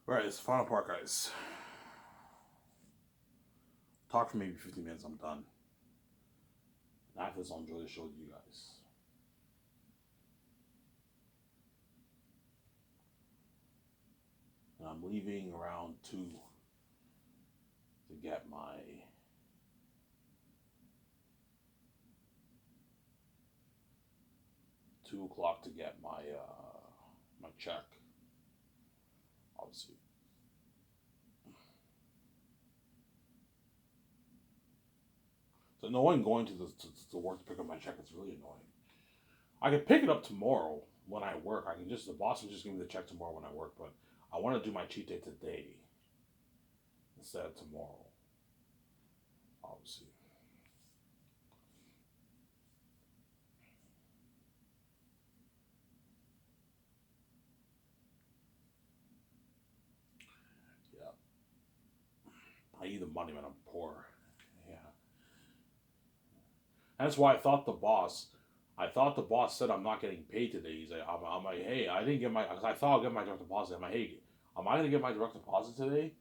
Right, it's the final part, guys. Talk for maybe 15 minutes, I'm done. And after this, I'll enjoy the show with you guys. And I'm leaving around 2 to get my 2 o'clock to get my check, obviously. So no one going to work to pick up my check. It's really annoying. I can pick it up tomorrow when I work. I can just the boss will just give me the check tomorrow when I work, but I want to do my cheat day today instead of tomorrow, obviously. Yeah, I need the money when I'm poor. Yeah, that's why I thought the boss said I'm not getting paid today. He's like, I'm like, hey, I didn't get my, because I thought I'll get my direct deposit. I'm like, hey, am I gonna get my direct deposit today?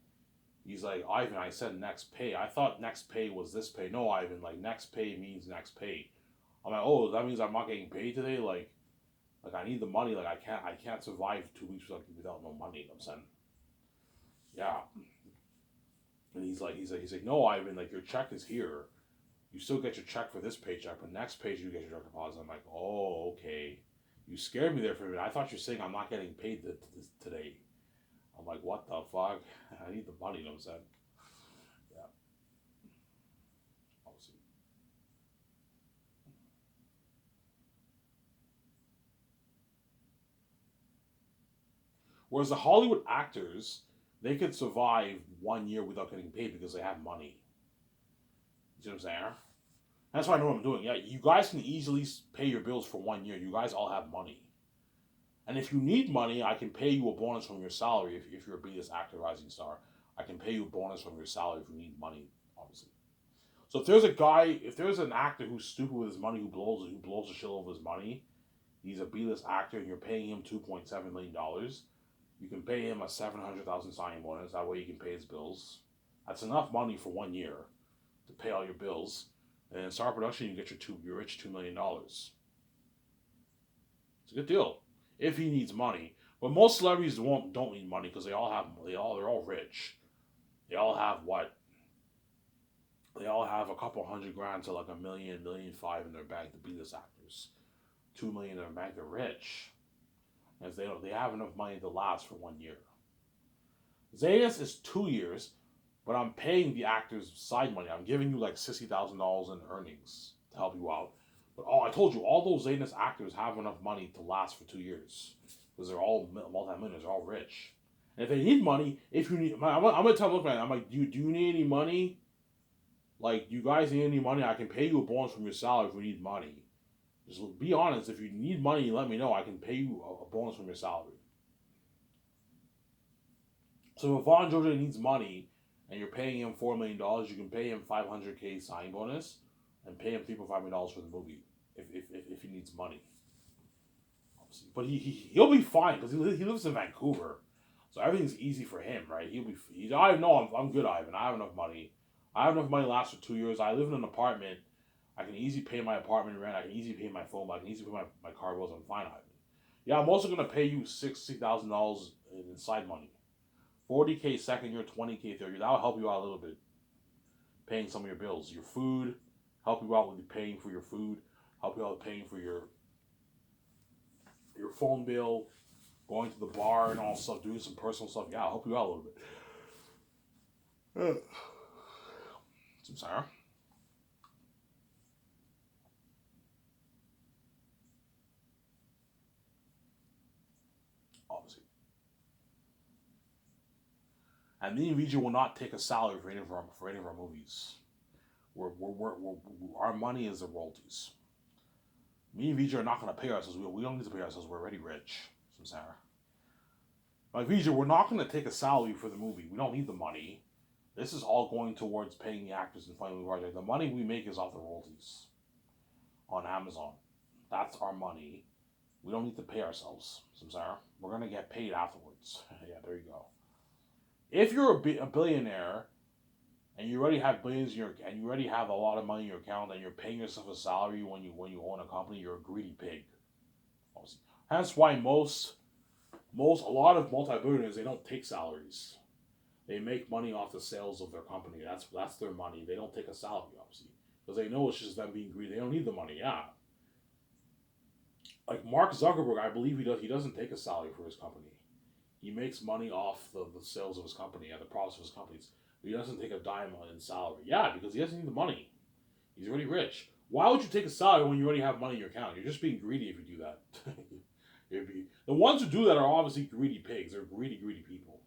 He's like, Ivan, I said next pay. I thought next pay was this pay. No, Ivan, like next pay means next pay. I'm like, oh, that means I'm not getting paid today. Like I need the money. Like I can't survive 2 weeks without no money. You know what I'm saying, yeah. And he's like, no, Ivan, like your check is here. You still get your check for this paycheck, but next paycheck you get your direct deposit. I'm like, oh, okay. You scared me there for a minute. I thought you were saying I'm not getting paid today. I'm like, what the fuck? I need the money. You know what I'm saying? Yeah, obviously. Whereas the Hollywood actors, they could survive 1 year without getting paid because they have money. You see what I'm saying? That's why I know what I'm doing. Yeah, you guys can easily pay your bills for 1 year. You guys all have money. And if you need money, I can pay you a bonus from your salary if you're a B-list actor rising star. I can pay you a bonus from your salary if you need money, obviously. So if there's an actor who's stupid with his money, who blows the shit over his money, he's a B-list actor, and you're paying him $2.7 million. You can pay him a 700,000 signing bonus. That way, you can pay his bills. That's enough money for 1 year to pay all your bills. And in Star Production, you get your rich $2 million. It's a good deal if he needs money. But most celebrities don't need money because they're all rich. They all have what? They all have a couple hundred grand to like a million, million five in their bank to be this actors. 2 million in their bank, they're rich. As they have enough money to last for 1 year. Zayas is 2 years, but I'm paying the actors side money. I'm giving you like $60,000 in earnings to help you out. But I told you, all those Zanus actors have enough money to last for 2 years because they're all multi-millionaires, they're all rich. And if they need money, if you need, I'm gonna tell them, look, man, I'm like, do you need any money? Like, you guys need any money? I can pay you a bonus from your salary if you need money. Just be honest. If you need money, let me know. I can pay you a bonus from your salary. So if Vaughn Georgia needs money and you're paying him $4 million, you can pay him 500K signing bonus and pay him $3.5 million for the movie if he needs money. But he'll be fine because he lives in Vancouver, so everything's easy for him, right? I know I'm good, Ivan. I have enough money. I have enough money to last for 2 years. I live in an apartment. I can easily pay my apartment rent. I can easily pay my phone bill. I can easily pay my car bills. I'm fine, Ivan. Yeah, I'm also gonna pay you $60,000 in side money. 40K second year, 20K third year. That'll help you out a little bit, paying some of your bills, your food, help you out with paying for your food, help you out with paying for your phone bill, going to the bar and all stuff, doing some personal stuff. Yeah, I'll help you out a little bit. I'm sorry. Obviously. And me and Vijay will not take a salary for any of our movies. Our money is the royalties. Me and Vijay are not going to pay ourselves. We don't need to pay ourselves. We're already rich. Some Sarah. Like Vijay, we're not going to take a salary for the movie. We don't need the money. This is all going towards paying the actors and funding the project. The money we make is off the royalties on Amazon. That's our money. We don't need to pay ourselves, Samsara. We're gonna get paid afterwards. Yeah, there you go. if you're a billionaire and you already have billions in your and you already have a lot of money in your account and you're paying yourself a salary when you own a company, you're a greedy pig. Obviously. That's why a lot of multi-billionaires, they don't take salaries. They make money off the sales of their company. That's their money. They don't take a salary, obviously, because they know it's just them being greedy. They don't need the money. Yeah, like Mark Zuckerberg, I believe he doesn't take a salary for his company. He makes money off the sales of his company and the profits of his companies. He doesn't take a dime in salary. Yeah, because he doesn't need the money. He's already rich. Why would you take a salary when you already have money in your account? You're just being greedy if you do that. The ones who do that are obviously greedy pigs. They're greedy people.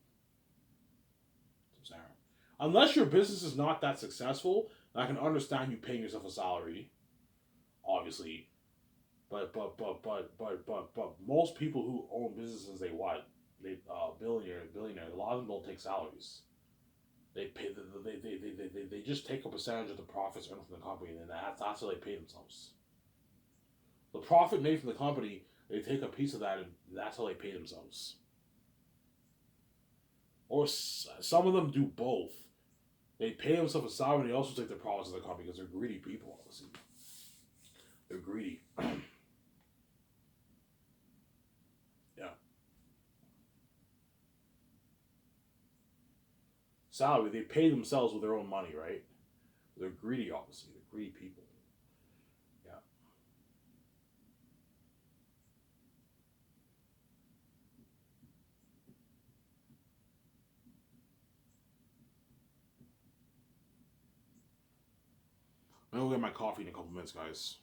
Unless your business is not that successful, I can understand you paying yourself a salary, obviously. But most people who own businesses, billionaires. A lot of them don't take salaries. They pay they just take a percentage of the profits earned from the company, and then that's how they pay themselves. The profit made from the company, they take a piece of that, and that's how they pay themselves. Or some of them do both. They pay themselves a salary, and they also take the profits of the company because they're greedy people. Obviously, they're greedy. Yeah. Salary, they pay themselves with their own money, right? They're greedy, obviously. They're greedy people. Yeah. I'm gonna go get my coffee in a couple minutes, guys.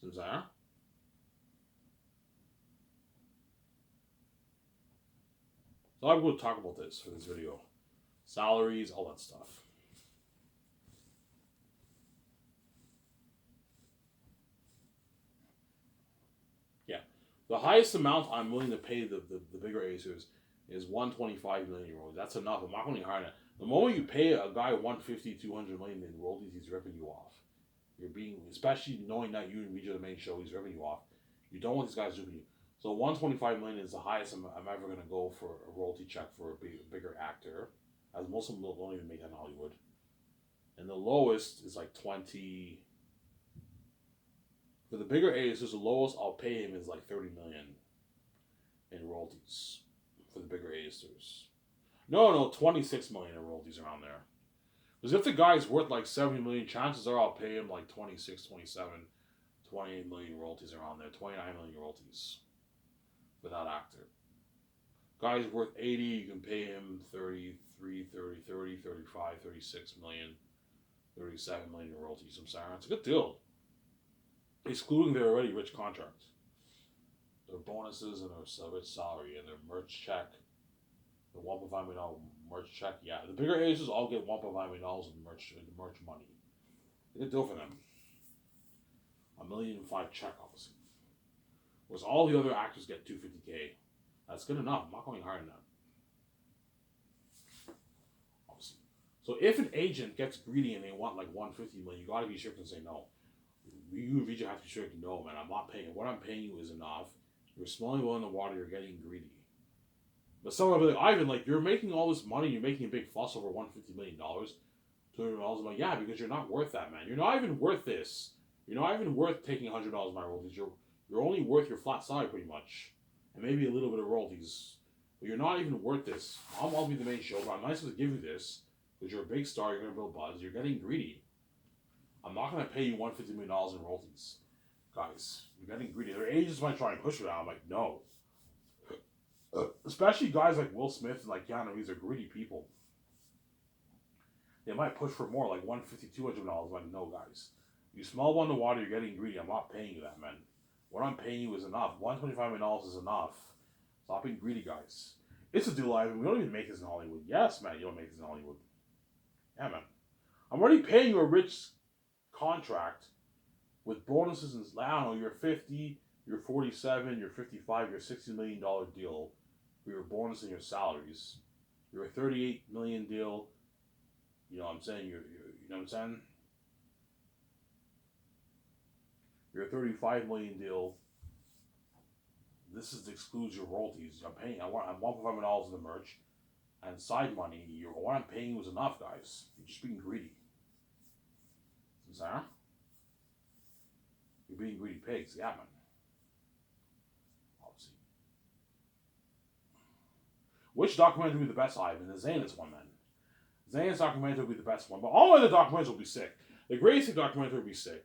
Since I So I'm going to talk about this for this video. Salaries, all that stuff. Yeah. The highest amount I'm willing to pay the bigger Acers is 125 million euros. That's enough. I'm not going to hire that. The moment you pay a guy 150, 200 million in royalties, he's ripping you off. You're being, especially knowing that you and Regis are the main show, he's ripping you off. You don't want these guys ripping you. So 125 million is the highest I'm ever going to go for a royalty check for a bigger actor, as most of them don't even make that in Hollywood. And the lowest is like 20. For the bigger A's, the lowest I'll pay him is like 30 million in royalties for the bigger A-listers. No, 26 million in royalties around there. Because if the guy's worth like 70 million, chances are I'll pay him like 26, 27, 28 million royalties around there, 29 million royalties for that actor. Guy's worth 80, you can pay him 33, 30, 30, 35, 36 million, 37 million in royalties. I'm sorry, it's a good deal. Excluding their already rich contracts. Their bonuses and their rich salary and their merch check. The $1.5 million merch check, yeah. The bigger aces all get $1.5 million in merch money. It's a good deal for them. $1.5 million check, obviously. Whereas all the other actors get $250K. That's good enough. I'm not going higher than that. Obviously. So if an agent gets greedy and they want like 150 million, you gotta be strict and say no. You and Vijay have to be strict. No, man, I'm not paying. What I'm paying you is enough. You're smelling well in the water. You're getting greedy. But someone will be like, Ivan, like you're making all this money. You're making a big fuss over $150 million, $200. I'm like, yeah, because you're not worth that, man. You're not even worth this. You're not even worth taking $100 of my royalties. You're only worth your flat salary pretty much, and maybe a little bit of royalties. But you're not even worth this. I'll be the main show, but I'm not supposed to give you this because you're a big star. You're gonna build buzz. You're getting greedy. I'm not gonna pay you $150 million in royalties, guys. You're getting greedy. Their agents might try and push for that. I'm like, no. Especially guys like Will Smith and like Keanu Reeves are greedy people. They might push for more, like $150, $200. Like, no, guys. You smell one in the water, you're getting greedy. I'm not paying you that, man. What I'm paying you is enough. $125 million is enough. Stop being greedy, guys. It's a deal, Ivan. We don't even make this in Hollywood. Yes, man, you don't make this in Hollywood. Yeah, man. I'm already paying you a rich contract with bonuses and I don't know, you're 50, you're 47, you're 55, you're $60 million deal for your bonus and your salaries. You're a 38 million deal. You know what I'm saying? You know what I'm saying? You're a 35 million deal. This is excludes your royalties. I'm $1.5 million in the merch and side money. What I'm paying you is enough, guys. You're just being greedy. Sarah? You're being greedy pigs. Yeah, man. Obviously. Which documentary would be the best, Ivan? The Zanus one, then. Zanus documentary would be the best one. But all other documentaries will be sick. The Great Escape documentary will be sick.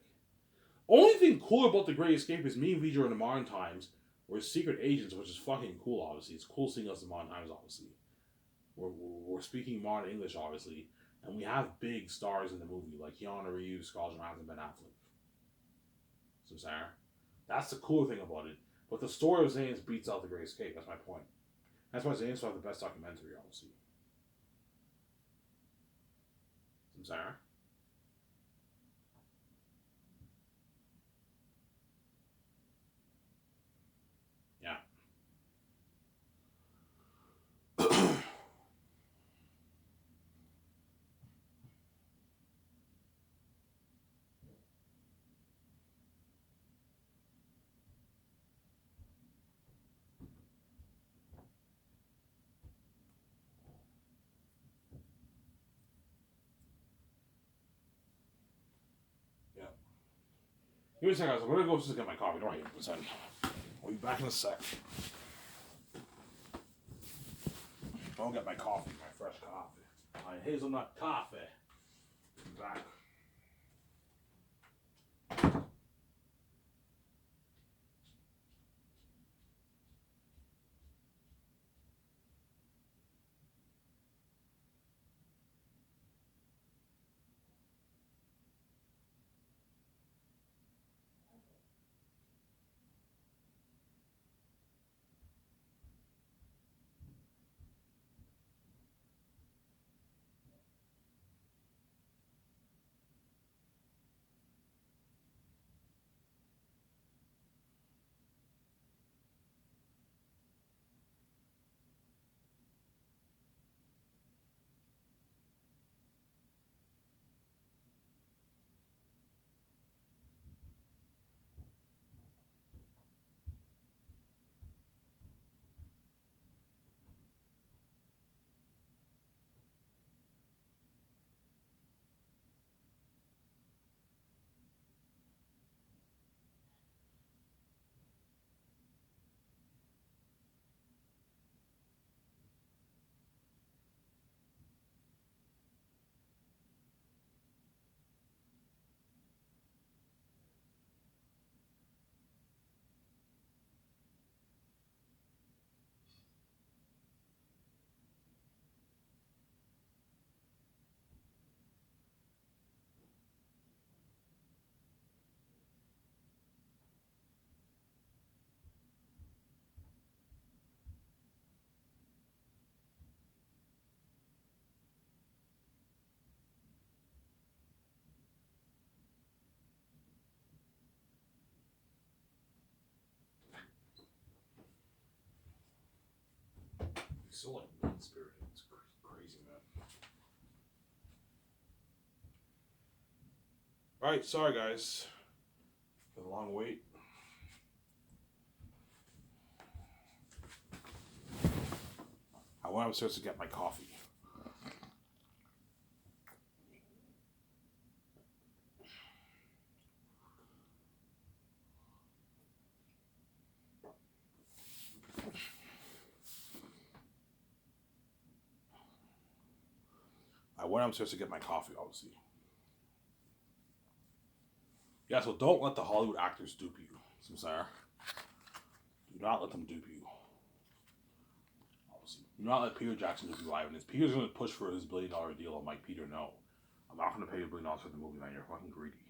Only thing cool about The Great Escape is me and Vijay in the modern times. We're secret agents, which is fucking cool, obviously. It's cool seeing us in modern times, obviously. We're speaking modern English, obviously. And we have big stars in the movie, like Keanu Reeves, Scarlett Johansson, Ben Affleck. So, Sarah, that's the cool thing about it. But the story of Zanus beats out The Great Escape. That's my point. That's why Zanus will have the best documentary, obviously. So, Sarah? Yeah. Yeah. Give me a second, guys. I'm going to go just get my coffee. Don't worry. I'll be back in a sec. I'll get my coffee, my fresh coffee. My hazelnut coffee. Back. He's so like mean spirited. It's crazy, man. Alright, sorry guys. For the long wait. I went upstairs to get my coffee. I went upstairs to get my coffee, obviously. Yeah, so don't let the Hollywood actors dupe you, Samsara. Do not let them dupe you. Obviously. Do not let Peter Jackson dupe you live in this. Peter's going to push for his $1 billion deal. I'm like, Peter, no. I'm not going to pay you $1 billion for the movie, man. You're fucking greedy.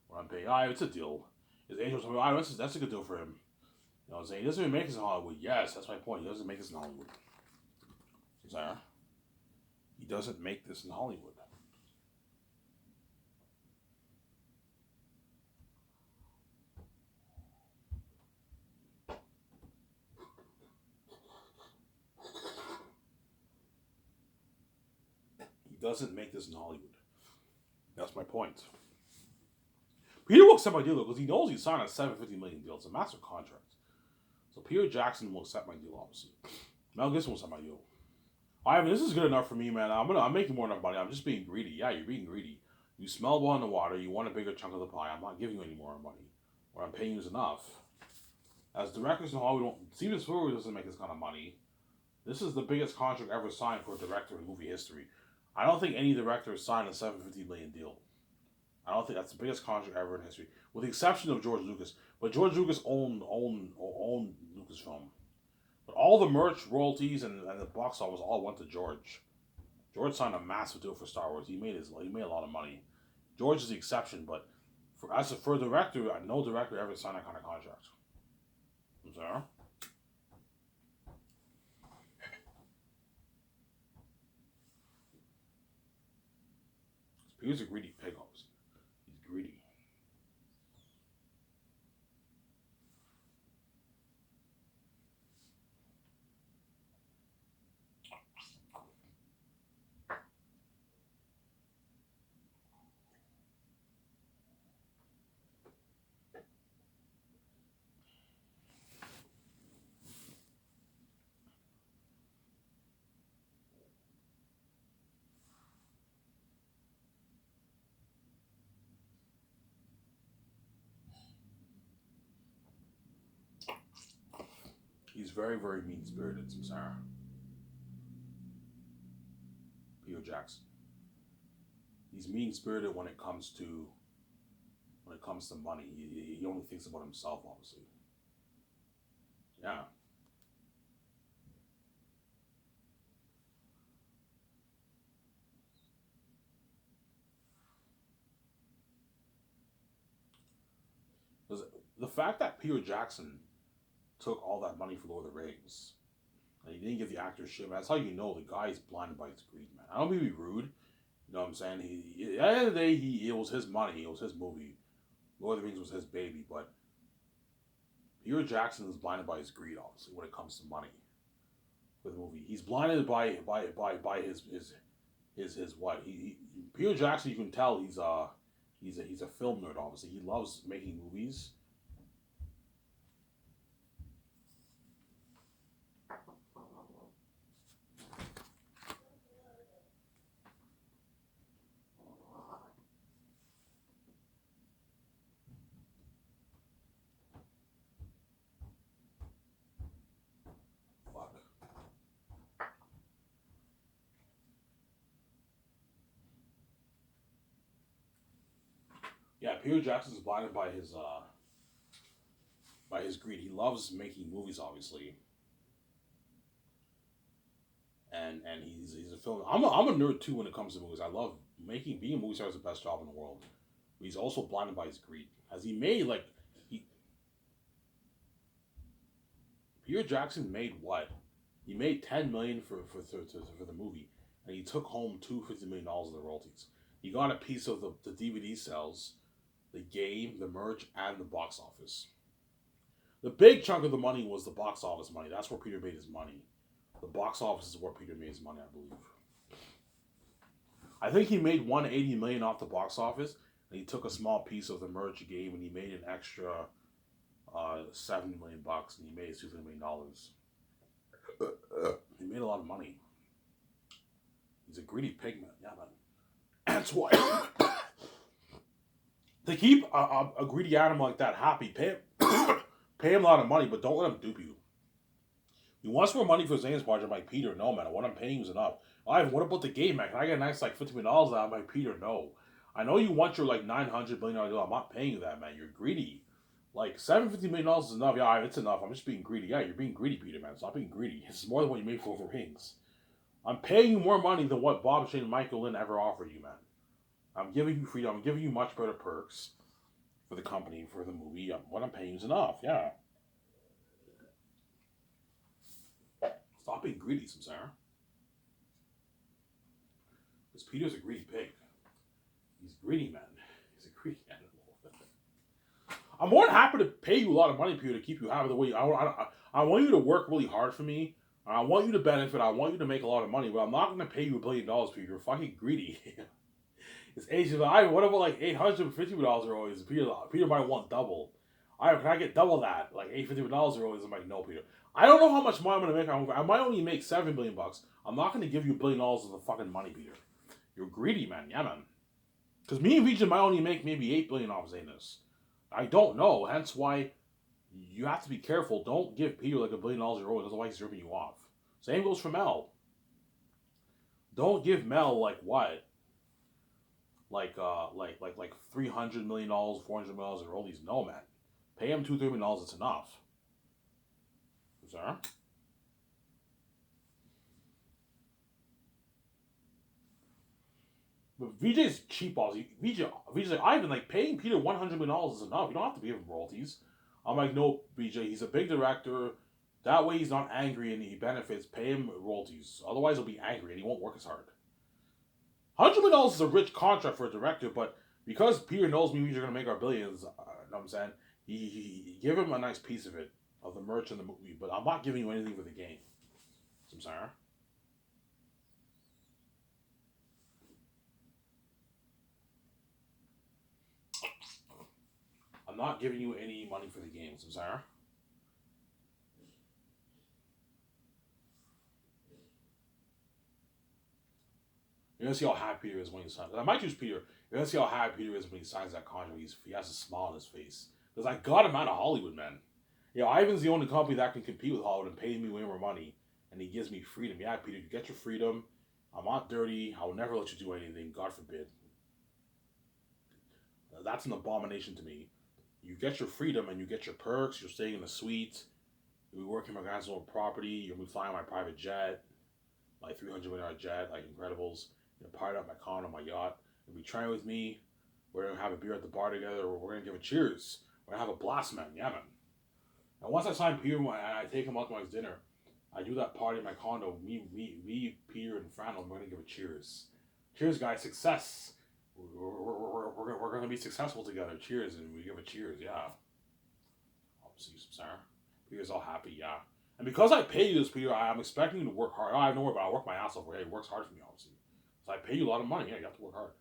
What I'm paying, it's a deal. His agent was telling me, "Oh, that's a good deal for him." You know what I'm saying? He doesn't even make this in Hollywood. Yes, that's my point. He doesn't make this in Hollywood. Sorry? He doesn't make this in Hollywood. He doesn't make this in Hollywood. That's my point. Peter will accept my deal though because he knows he signed a $750 million deal. It's a massive contract. So Peter Jackson will accept my deal, obviously. Mel Gibson will accept my deal. Ivan, this is good enough for me, man. I'm making more than money. I'm just being greedy. Yeah, you're being greedy. You smell blood in the water. You want a bigger chunk of the pie. I'm not giving you any more money. What I'm paying you is enough. As directors in Hollywood, Steven Spielberg doesn't make this kind of money. This is the biggest contract ever signed for a director in movie history. I don't think any director has signed a $750 million deal. I don't think that's the biggest contract ever in history, with the exception of George Lucas. But George Lucas owned Lucasfilm. But all the merch, royalties, and the box office all went to George. George signed a massive deal for Star Wars. He made a lot of money. George is the exception, but for a director, no director ever signed that kind of contract. I'm sorry. He was a greedy pig, obviously. He's greedy. He's very, very mean spirited, Samsara. Peter Jackson. He's mean spirited when it comes to money. He only thinks about himself, obviously. Yeah. The fact that Peter Jackson took all that money for Lord of the Rings and he didn't give the actors shit, that's how you know the guy's blinded by his greed, man. I don't mean to be rude. You know what I'm saying? At the end of the day, it was his money. It was his movie. Lord of the Rings was his baby, but Peter Jackson is blinded by his greed, obviously, when it comes to money for the movie. He's blinded by his what? Peter Jackson, you can tell he's a film nerd, obviously. He loves making movies. Fuck. Yeah, Peter Jackson's blinded by his greed. He loves making movies, obviously, and he's a film. I'm a nerd too when it comes to movies. I love making being a movie star is the best job in the world. But he's also blinded by his greed. Has he made like he Peter Jackson made what? He made 10 million for the movie, and he took home $250 million of the royalties. He got a piece of the DVD sales, the game, the merch, and the box office. The big chunk of the money was the box office money. That's where Peter made his money. The box office is where Peter made his money, I believe. I think he made 180 million off the box office, and he took a small piece of the merch game, and he made an extra 70 million bucks, and he made $250 million. He made a lot of money. He's a greedy pig, man. Yeah, man. That's why. To keep a greedy animal like that happy, pay him a lot of money, but don't let him dupe you. He wants more money for his Zane's project. I'm like, Peter, no, man. What I'm paying you is enough. Ivan, what about the game, man? Can I get a nice like $50 million? I'm like, Peter, no. I know you want your like $900 million deal. I'm not paying you that, man. You're greedy. Like $750 million is enough. Yeah, it's enough. I'm just being greedy. Yeah, you're being greedy, Peter, man. Stop being greedy. This is more than what you made for the Rings. I'm paying you more money than what Bob Shane and Michael Lynn ever offered you, man. I'm giving you freedom. I'm giving you much better perks. for the company, for the movie. What I'm paying is enough. Yeah. Stop being greedy, Samsara. Because Peter's a greedy pig. He's greedy, man. He's a greedy animal. I'm more than happy to pay you a lot of money, Peter, to keep you happy the way I want you to work really hard for me. I want you to benefit. I want you to make a lot of money, but I'm not going to pay you $1 billion, Peter. You're fucking greedy. It's Asian. What about like $850 always? Peter might want double. Can I get double that? Like $850 always? I'm like, no, Peter. I don't know how much money I'm going to make. I might only make $7 billion. I'm not going to give you $1 billion of the fucking money, Peter. You're greedy, man. Yeah, man. Because me and Vijay might only make maybe $8 billion off saying this. I don't know. Hence why you have to be careful. Don't give Peter like $1 billion you're owed, otherwise he's ripping you off. Same goes for Mel. Don't give Mel like what? Like $300 million, $400 million in royalties. No, man. Pay him $2-3 million. It's enough. Sir? But VJ's cheap balls. VJ's like, Ivan, like paying Peter $100 million is enough. You don't have to pay him royalties. I'm like, no, VJ. He's a big director. That way he's not angry and he benefits. Pay him royalties. Otherwise he'll be angry and he won't work as hard. $100 million is a rich contract for a director, but because Peter knows me, we're gonna make our billions. You know what I'm saying? He give him a nice piece of it, of the merch in the movie, but I'm not giving you anything for the game. I'm sorry. I'm not giving you any money for the games. I'm sorry. You're gonna see how happy Peter is when he signs. I might choose Peter. You're gonna see how happy Peter is when he signs that contract. He has a smile on his face because I got him out of Hollywood, man. Yeah, Ivan's the only company that can compete with Hollywood and pay me way more money, and he gives me freedom. Yeah, Peter, you get your freedom. I'm not dirty. I will never let you do anything. God forbid. That's an abomination to me. You get your freedom and you get your perks. You're staying in the suite. You're working my guys' own property. You're flying my private jet, my $300 million jet, like Incredibles. You're pirate up my condo, my yacht. You'll be trying with me. We're gonna have a beer at the bar together. Or we're gonna give a cheers. We're gonna have a blast, man. Yeah, man. And once I sign Peter and I take him out to my dinner, I do that party in my condo. Me, Peter, and Fran. We're gonna give a cheers. Cheers, guys. Success. We're going to be successful together. Cheers, and we give a cheers, yeah. Obviously, Sarah. Peter's all happy, yeah. And because I pay you this, Peter, I'm expecting you to work hard. I have no worry, but I work my ass off. Hey, he works hard for me, obviously. So I pay you a lot of money. Yeah, you have to work hard.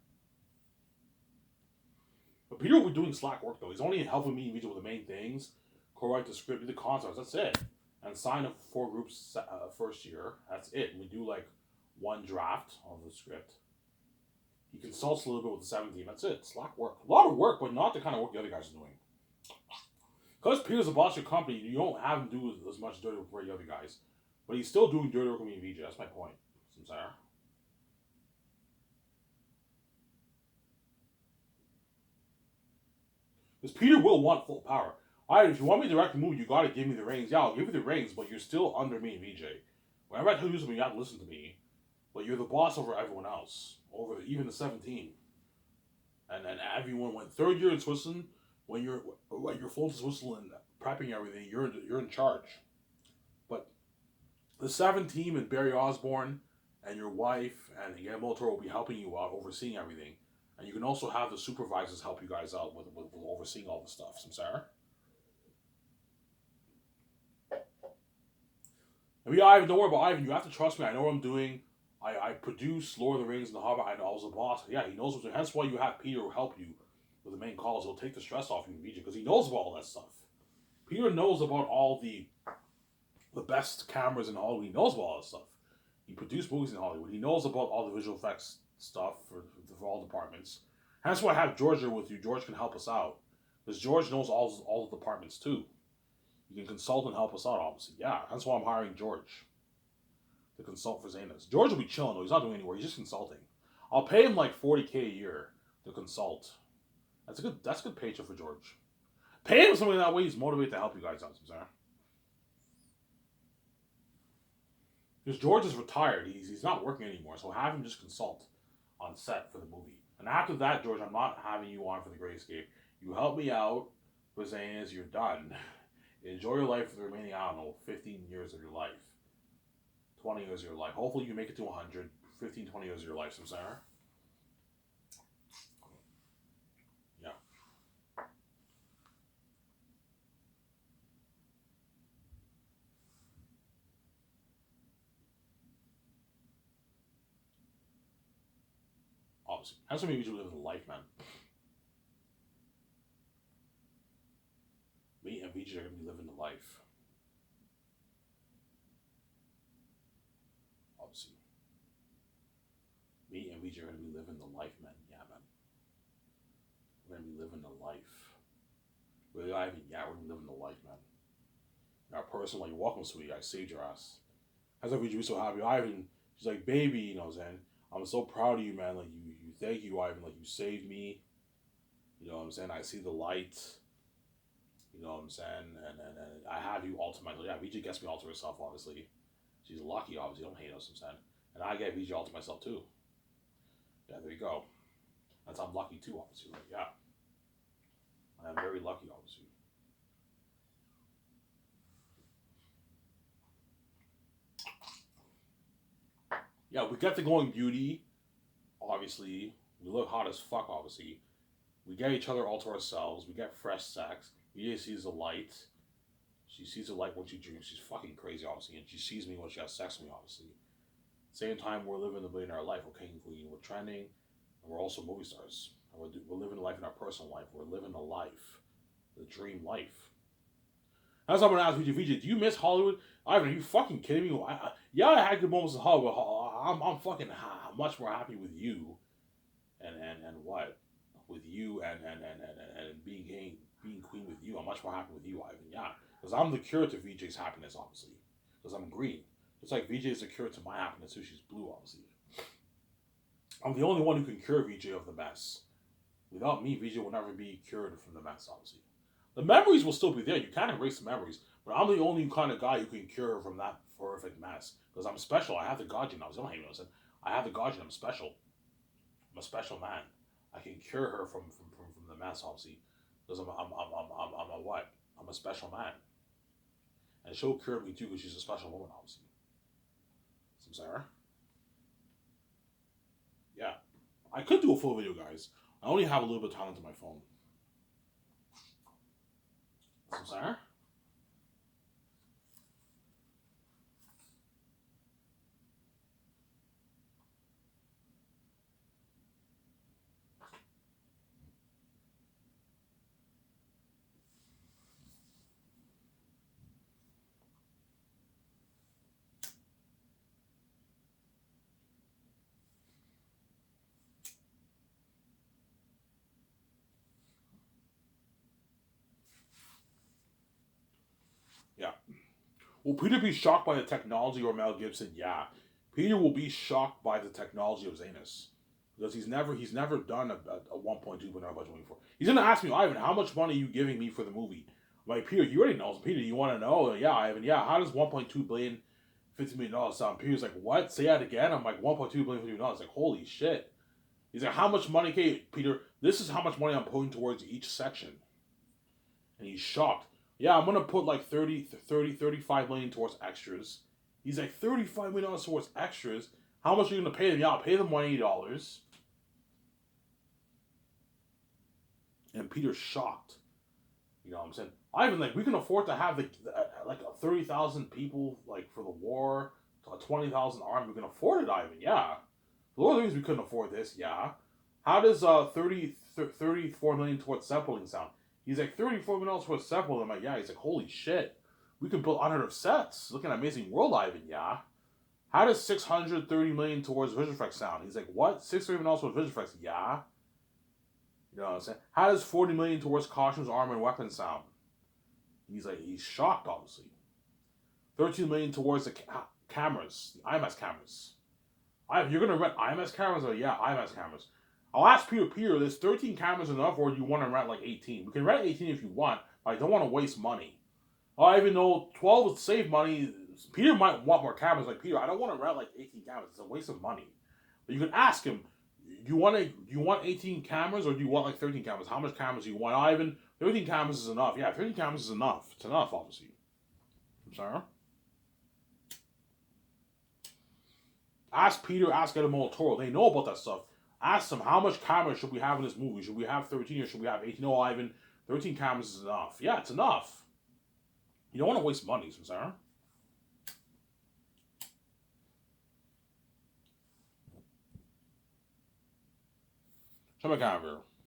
But Peter will be doing slack work, though. He's only helping me with the main things. Co-write the script, do the concepts. That's it. And sign up for 4 groups first year. That's it. And we do like 1 draft of the script. He consults a little bit with the 7 team. That's it. Slack work. A lot of work, but not the kind of work the other guys are doing. Because Peter's the boss of your company, you don't have him do as much dirty work for the other guys. But he's still doing dirty work with me and VJ. That's my point. Samsara. Because Peter will want full power. Alright, if you want me to direct the movie, you gotta give me the reins. Yeah, I'll give you the reins, but you're still under me and VJ. Whenever I tell you something, you have to listen to me. But you're the boss over everyone else. Over even the 17. And then everyone went 3rd year in Switzerland. When you're flown to Switzerland, prepping everything, you're in charge. But the 7 team and Barry Osborne and your wife and Guillermo del Toro will be helping you out, overseeing everything. And you can also have the supervisors help you guys out with overseeing all the stuff. Samsara. And Ivan, don't worry about Ivan. You have to trust me. I know what I'm doing. I produce Lord of the Rings and The Hobbit. I was a boss. Yeah, he knows what's doing. That's why you have Peter help you with the main calls. He'll take the stress off you, because he knows about all that stuff. Peter knows about all the best cameras in Hollywood. He knows about all that stuff. He produced movies in Hollywood. He knows about all the visual effects stuff for all departments. That's why I have George here with you. George can help us out. Because George knows all the departments too. He can consult and help us out, obviously. Yeah, that's why I'm hiring George to consult for Zanas. George will be chilling though. He's not doing anywhere. He's just consulting. I'll pay him like $40K a year to consult. That's a good paycheck for George. Pay him something that way. He's motivated to help you guys out. Because George is retired. He's not working anymore. So have him just consult on set for the movie. And after that, George, I'm not having you on for the Great Escape. You help me out, but saying is you're done. Enjoy your life for the remaining, I don't know, 15 years of your life. 20 years of your life. Hopefully you make it to 100, 15, 20 years of your life, Samsara. Yeah. Obviously. That's what made you live in life, man. Me and VJ are going to be living the life. Obviously. Me and VJ are going to be living the life, man. Yeah, man. We're going to be living the life. Really, Ivan? Yeah, we're going to be living the life, man. Now, person, like, you're welcome, sweetie. I saved your ass. How's that VJ be so happy? Ivan, she's like, baby, you know what I'm saying? I'm so proud of you, man. Like, you thank you, Ivan. Like, you saved me. You know what I'm saying? I see the light. You know what I'm saying? And I have you ultimately. Yeah, VJ gets me all to herself, obviously. She's lucky, obviously. Don't hate us, I'm saying. And I get VJ all to myself, too. Yeah, there you go. That's I'm lucky, too, obviously. Like, yeah. I am very lucky, obviously. Yeah, we get the going beauty, obviously. We look hot as fuck, obviously. We get each other all to ourselves. We get fresh sex. VJ sees the light. She sees the light when she dreams. She's fucking crazy, obviously. And she sees me when she has sex with me, obviously. Same time, we're living the billionaire life. We're king and queen. We're trending. And we're also movie stars. And we're living life in our personal life. We're living the life. The dream life. That's what I'm going to ask VJ. Do you miss Hollywood? Ivan, are you fucking kidding me? Yeah, I had good moments in Hollywood. I'm fucking much more happy with you. And what? With you and being queen with you. I'm much more happy with you, Ivan. Yeah. Because I'm the cure to VJ's happiness, obviously. Because I'm green. It's like VJ is the cure to my happiness too. She's blue, obviously. I'm the only one who can cure VJ of the mess. Without me, VJ will never be cured from the mess, obviously. The memories will still be there. You can't erase the memories. But I'm the only kind of guy who can cure her from that horrific mess. Because I'm special. I have the God gene. I don't hate me. I have the God gene. I'm special. I'm a special man. I can cure her from the mess, obviously. Because I'm a what? I'm a special man. And she'll cure me too because she's a special woman, obviously. Samsara? Yeah. I could do a full video, guys. I only have a little bit of talent on my phone. Samsara? Yeah. Will Peter be shocked by the technology or Mel Gibson? Yeah. Peter will be shocked by the technology of Zanus. Because he's never done a 1.2 budget movie before. He's gonna ask me, Ivan, how much money are you giving me for the movie? I'm like, Peter, you already know. Peter, you want to know? Yeah, Ivan. Yeah. How does 1.2 billion, $50 million sound? Peter's like, what? Say that again. I'm like, 1.2 billion, $50 million. Like, holy shit. He's like, how much money? Okay, Peter, this is how much money I'm putting towards each section. And he's shocked. Yeah, I'm gonna put like 35 million towards extras. He's like, $35 million towards extras. How much are you gonna pay them? Yeah, I'll pay them $180. And Peter's shocked. You know what I'm saying? Ivan, like, we can afford to have like 30,000 people like for the war, 20,000 army. We can afford it, Ivan. Yeah. The Lord of the Rings, we couldn't afford this. Yeah. How does 34 million towards Zeppelin sound? He's like, $34 million towards Zeppelin. I'm like, yeah. He's like, holy shit. We can build unheard of sets. Looking at Amazing World, Ivan. Yeah. How does 630 million towards Vision Effects sound? He's like, what? 630 million towards Vision Effects? Yeah. You know what I'm saying? How does 40 million towards costumes, armor, and weapons sound? He's like, he's shocked, obviously. 13 million towards the cameras, the IMAX cameras. You're gonna rent IMAX cameras? Or yeah, IMAX cameras. I'll ask Peter, is 13 cameras enough, or do you want to rent like 18? We can rent 18 if you want, but I don't want to waste money. I even know 12 would save money. Peter might want more cameras. Like, Peter, I don't want to rent like 18 cameras. It's a waste of money. But you can ask him, you want 18 cameras or do you want like 13 cameras? How much cameras do you want, Ivan? 13 cameras is enough. Yeah, 13 cameras is enough. It's enough, obviously. I'm sorry. Ask Peter, ask Guillermo del Toro. They know about that stuff. Ask them, how much cameras should we have in this movie? Should we have 13 or should we have 18? No, Ivan, 13 cameras is enough. Yeah, it's enough. You don't want to waste money, Sarah. Show me a camera.